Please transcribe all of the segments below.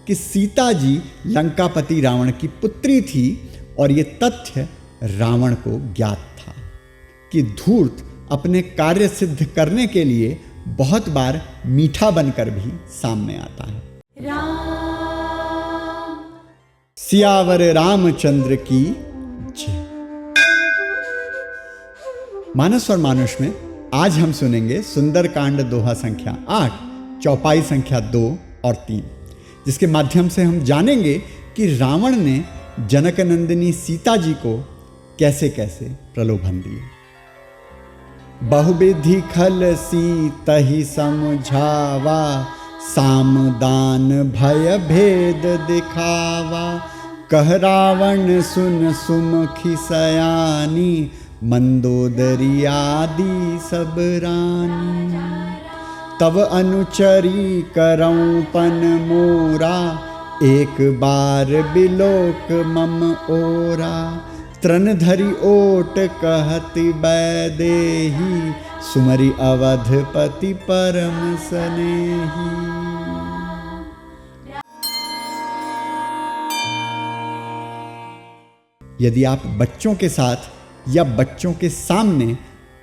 कि सीता जी लंकापति रावण की पुत्री थी और ये तथ्य रावण को ज्ञात था कि धूर्त अपने कार्य सिद्ध करने के लिए बहुत बार मीठा बनकर भी सामने आता है। सियावर रामचंद्र की जय। मानस और मानुष में आज हम सुनेंगे सुंदरकांड दोहा संख्या 8, चौपाई संख्या 2 और 3, जिसके माध्यम से हम जानेंगे कि रावण ने जनकनंदिनी सीता जी को कैसे कैसे प्रलोभन दिए। बहुविधि खल सीतहि समझावा, साम दान भय भेद दिखावा। कह रावण सुन सुमुखी सयानी, मंदोदरी आदि सब रानी। तब अनुचरी करऊं पन मोरा, एक बार बिलोक मम ओरा। तृण धरि ओट कहति बैदेही, सुमरि अवधपति परम सनेही। यदि आप बच्चों के साथ या बच्चों के सामने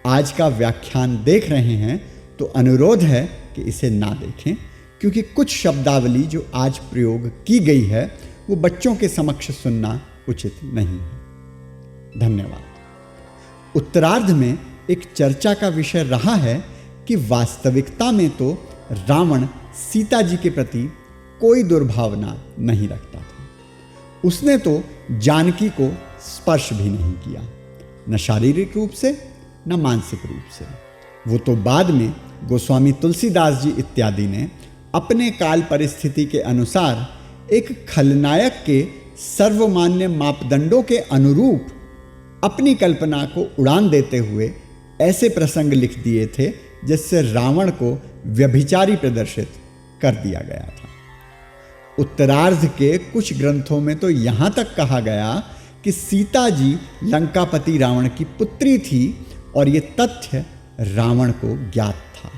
आज का व्याख्यान देख रहे हैं तो अनुरोध है कि इसे ना देखें, क्योंकि कुछ शब्दावली जो आज प्रयोग की गई है वो बच्चों के समक्ष सुनना उचित नहीं है। धन्यवाद। उत्तरार्ध में एक चर्चा का विषय रहा है कि वास्तविकता में तो रावण सीता जी के प्रति कोई दुर्भावना नहीं रखता था। उसने तो जानकी को स्पर्श भी नहीं किया, न शारीरिक रूप से न मानसिक रूप से। वो तो बाद में गोस्वामी तुलसीदास जी इत्यादि ने अपने काल परिस्थिति के अनुसार एक खलनायक के सर्वमान्य मापदंडों के अनुरूप अपनी कल्पना को उड़ान देते हुए ऐसे प्रसंग लिख दिए थे जिससे रावण को व्यभिचारी प्रदर्शित कर दिया गया था। उत्तरार्ध के कुछ ग्रंथों में तो यहाँ तक कहा गया कि सीता जी लंकापति रावण की पुत्री थी और ये तथ्य रावण को ज्ञात था।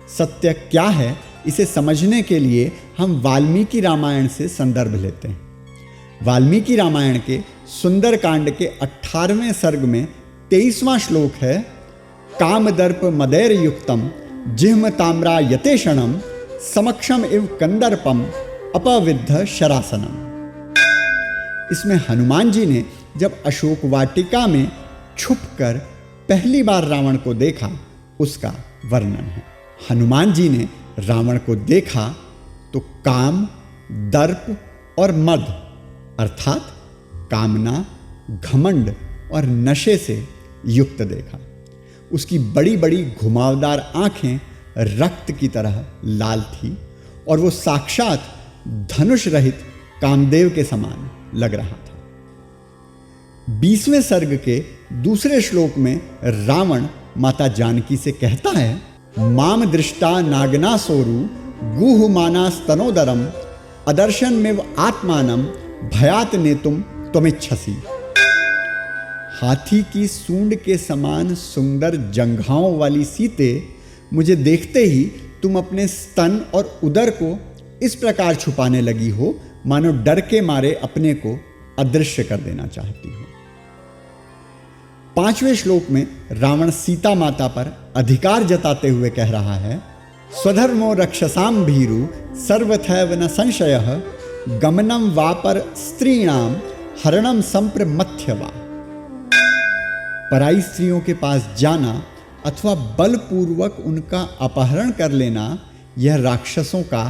सत्य क्या है, इसे समझने के लिए हम वाल्मीकि रामायण से संदर्भ लेते हैं। वाल्मीकि रामायण के सुंदरकांड के 18वें सर्ग में 23वां श्लोक है, कामदर्प मदैर युक्तम जिह्म ताम्रा यतेषणम, समक्षम इव कंदर्पम अपविद्ध शरासनम। इसमें हनुमान जी ने जब अशोक वाटिका में छुपकर पहली बार रावण को देखा उसका वर्णन है। हनुमान जी ने रावण को देखा तो काम, दर्प और मद अर्थात कामना, घमंड और नशे से युक्त देखा। उसकी बड़ी बड़ी घुमावदार आंखें रक्त की तरह लाल थी और वो साक्षात धनुष रहित कामदेव के समान लग रहा था। 20वें सर्ग के दूसरे श्लोक में रावण माता जानकी से कहता है, माम दृष्टा नागना सोरु गुह मानास्तनोदरम, अदर्शन में आत्मानम भयात नेतुम त्वमिच्छसि। हाथी की सूंड के समान सुंदर जंघाओं वाली सीते, मुझे देखते ही तुम अपने स्तन और उदर को इस प्रकार छुपाने लगी हो मानो डर के मारे अपने को अदृश्य कर देना चाहती हो। 5वें श्लोक में रावण सीता माता पर अधिकार जताते हुए कह रहा है, स्वधर्मो रक्षसाम भीरु सर्वथैव न संशयः, गमनम वापर स्त्रीणाम हरणम संप्रमथ्यवा। पराई स्त्रियों के पास जाना अथवा बलपूर्वक उनका अपहरण कर लेना यह राक्षसों का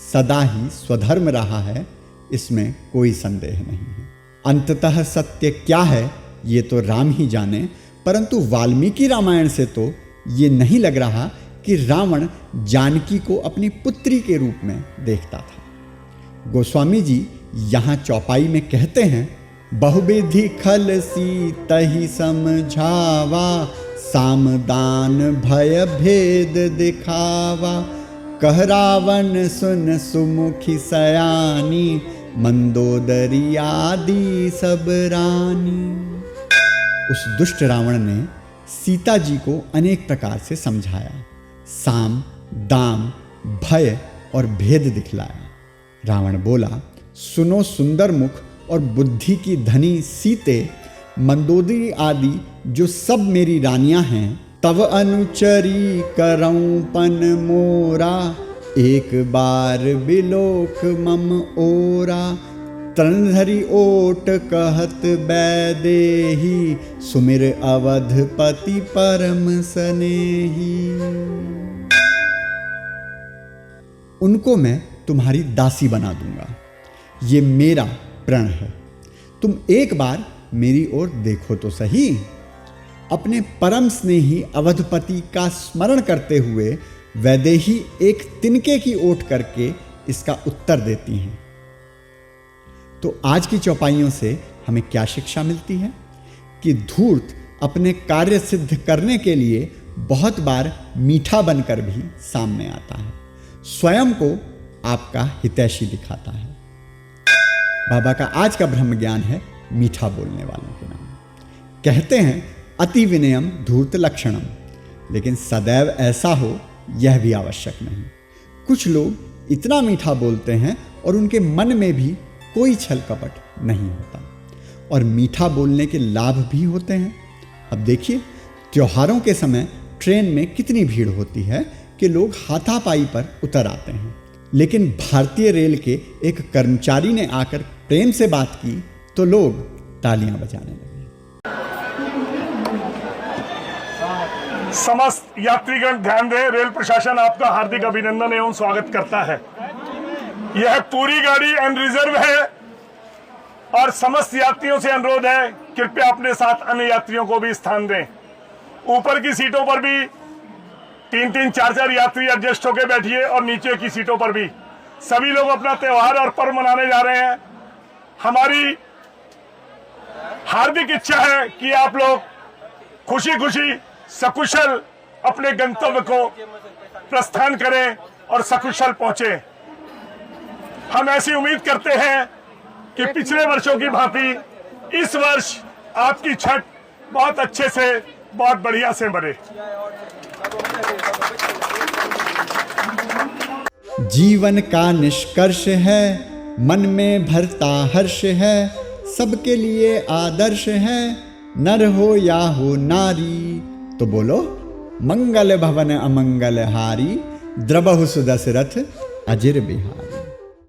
सदा ही स्वधर्म रहा है, इसमें कोई संदेह नहीं है। अंततः सत्य क्या है ये तो राम ही जाने, परंतु वाल्मीकि रामायण से तो ये नहीं लग रहा कि रावण जानकी को अपनी पुत्री के रूप में देखता था। गोस्वामी जी यहाँ चौपाई में कहते हैं, बहुविधि खल सीतहि समझावा, साम दान भय भेद दिखावा। कह रावण सुन सुमुखी सयानी, मंदोदरी आदि सब रानी। उस दुष्ट रावण ने सीता जी को अनेक प्रकार से समझाया, साम, दाम, भय और भेद दिखलाया। रावण बोला, सुनो सुंदर मुख और बुद्धि की धनी सीते, मंदोदरी आदि जो सब मेरी रानियां हैं, तव अनुचरी करऊं पन मोरा, एक बार बिलोक मम ओरा, तरणधरी ओट कहत बैदेही, सुमिर अवधपति परम सनेही। उनको मैं तुम्हारी दासी बना दूंगा, ये मेरा प्रण है। तुम एक बार मेरी ओर देखो तो सही। अपने परम स्नेही अवधपति का स्मरण करते हुए वैदेही एक तिनके की ओट करके इसका उत्तर देती हैं। तो आज की चौपाइयों से हमें क्या शिक्षा मिलती है कि धूर्त अपने कार्य सिद्ध करने के लिए बहुत बार मीठा बनकर भी सामने आता है, स्वयं को आपका हितैषी दिखाता है। बाबा का आज का ब्रह्म ज्ञान है मीठा बोलने वालों के नाम। कहते हैं अति विनयम धूर्त लक्षणम, लेकिन सदैव ऐसा हो यह भी आवश्यक नहीं। कुछ लोग इतना मीठा बोलते हैं और उनके मन में भी कोई छल कपट नहीं होता, और मीठा बोलने के लाभ भी होते हैं। अब देखिए, त्योहारों के समय ट्रेन में कितनी भीड़ होती है कि लोग हाथापाई पर उतर आते हैं, लेकिन भारतीय रेल के एक कर्मचारी ने आकर प्रेम से बात की तो लोग तालियां बजाने लगे। समस्त यात्रीगण ध्यान दें, रेल प्रशासन आपका हार्दिक अभिनंदन एवं स्वागत करता है। यह पूरी गाड़ी अनरिजर्व है और समस्त यात्रियों से अनुरोध है कृपया अपने साथ अन्य यात्रियों को भी स्थान दें। ऊपर की सीटों पर भी 3-3, 4-4 यात्री एडजस्ट होकर बैठिए और नीचे की सीटों पर भी। सभी लोग अपना त्योहार और पर्व मनाने जा रहे हैं। हमारी हार्दिक इच्छा है कि आप लोग खुशी खुशी सकुशल अपने गंतव्य को प्रस्थान करें और सकुशल पहुंचे। हम ऐसी उम्मीद करते हैं कि पिछले वर्षों की भांति इस वर्ष आपकी छठ बहुत अच्छे से, बहुत बढ़िया से बने। जीवन का निष्कर्ष है, मन में भरता हर्ष है, सबके लिए आदर्श है, नर हो या हो नारी। तो बोलो मंगल भवन अमंगल हारी, द्रबहु सुदशरथ अजिर बिहारी।